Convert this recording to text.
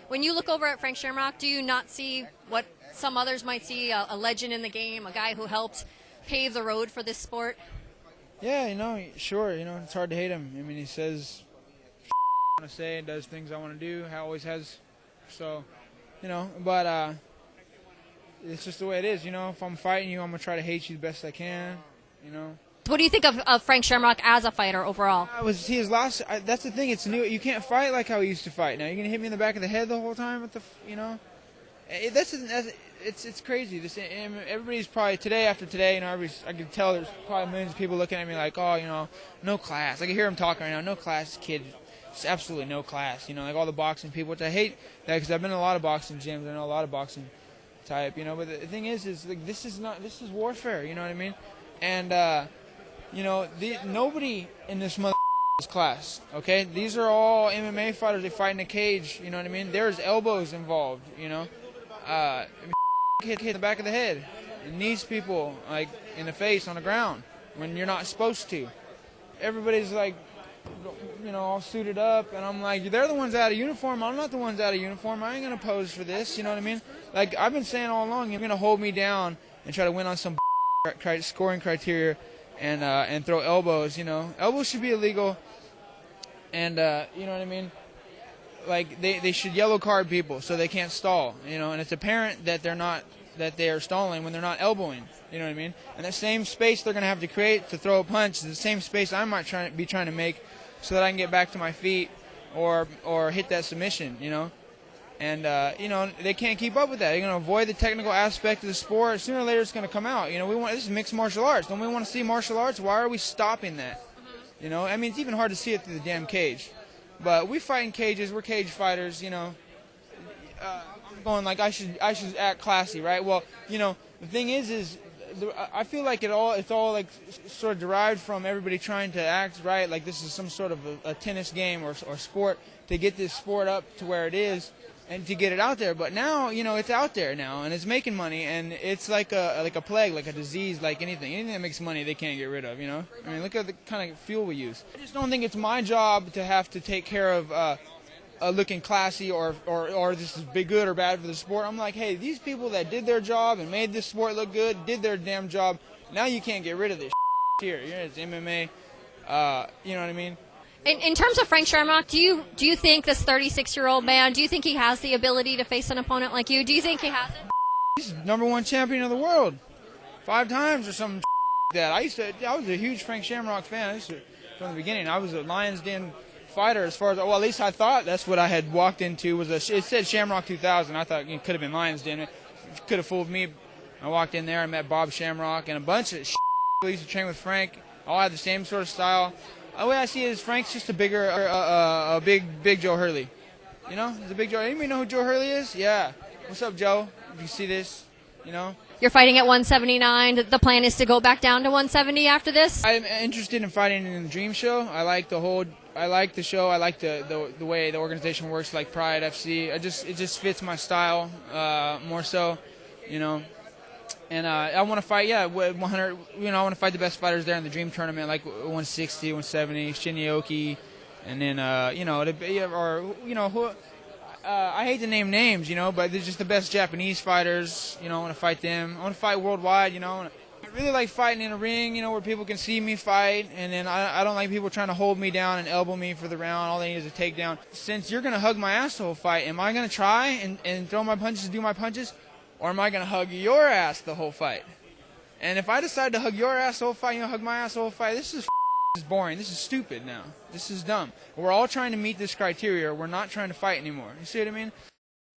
When you look over at Frank Shamrock, do you not see what some others might see, a legend in the game, a guy who helped pave the road for this sport? Yeah, sure, it's hard to hate him. I mean, he says I want to say and does things I want to do, always has. So, but it's just the way it is, If I'm fighting you, I'm going to try to hate you the best I can, What do you think of Frank Shamrock as a fighter overall? His last. That's the thing. It's new. You can't fight like how he used to fight. Now you're gonna hit me in the back of the head the whole time. It's crazy. Everybody's probably today after today. I can tell there's probably millions of people looking at me like, oh, no class. I can hear him talking right now. No class, kid. It's absolutely no class. Like all the boxing people, which I hate that because I've been in a lot of boxing gyms. I know a lot of boxing type. But the thing is like this is warfare. You know what I mean? And nobody in this class, okay? These are all MMA fighters. They fight in a cage, you know what I mean? There's elbows involved, hit the back of the head. It knees people, like, in the face on the ground when you're not supposed to. Everybody's, like, all suited up, and I'm like, they're the ones out of uniform. I'm not the ones out of uniform. I ain't going to pose for this, you know what I mean? Like, I've been saying all along, you're going to hold me down and try to win on some scoring criteria and throw elbows, Elbows should be illegal, and, you know what I mean? Like, they should yellow card people so they can't stall, and it's apparent that they are stalling when they're not elbowing, you know what I mean? And the same space they're going to have to create to throw a punch is the same space I might be trying to make so that I can get back to my feet or hit that submission, And, they can't keep up with that. They're going to avoid the technical aspect of the sport. Sooner or later, it's going to come out. This is mixed martial arts. Don't we want to see martial arts? Why are we stopping that? I mean, it's even hard to see it through the damn cage. But we fight in cages. We're cage fighters, I'm going like I should act classy, right? Well, the thing is I feel like it's all like sort of derived from everybody trying to act right, like this is some sort of a tennis game or sport to get this sport up to where it is. And to get it out there, but now it's out there now, and it's making money, and it's like a plague, like a disease, like anything that makes money they can't get rid of. I mean, look at the kind of fuel we use. I just don't think it's my job to have to take care of looking classy or this is big good or bad for the sport. I'm like, hey, these people that did their job and made this sport look good did their damn job. Now you can't get rid of this here. It's MMA. You know what I mean? In terms of Frank Shamrock, do you think this 36-year-old man, do you think he has the ability to face an opponent like you? Do you think he has it? He's #1 champion of the world 5 times or something like that. I was a huge Frank Shamrock fan from the beginning. I was a Lions Den fighter as far as, well, at least I thought that's what I had walked into. It said Shamrock 2000. I thought it could have been Lions Den. It could have fooled me. I walked in there, I met Bob Shamrock and a bunch of who used to train with Frank. All had the same sort of style. The way I see it is Frank's just a bigger, big Joe Hurley. He's a big Joe. Anybody know who Joe Hurley is? Yeah. What's up, Joe? If you see this, You're fighting at 179. The plan is to go back down to 170 after this? I'm interested in fighting in the Dream Show. I like the show. I like the way the organization works, like Pride FC. It just fits my style more so, And I want to fight, 100. I want to fight the best fighters there in the Dream Tournament, like 160, 170, Shinyaoki, and then I hate to name names, but they're just the best Japanese fighters. I want to fight them. I want to fight worldwide. I really like fighting in a ring, where people can see me fight, and then I don't like people trying to hold me down and elbow me for the round. All they need is a takedown. Since you're gonna hug my ass the whole fight, am I gonna try and throw my punches and do my punches? Or am I going to hug your ass the whole fight? And if I decide to hug your ass the whole fight, hug my ass the whole fight, this is boring. This is stupid now. This is dumb. We're all trying to meet this criteria. We're not trying to fight anymore. You see what I mean?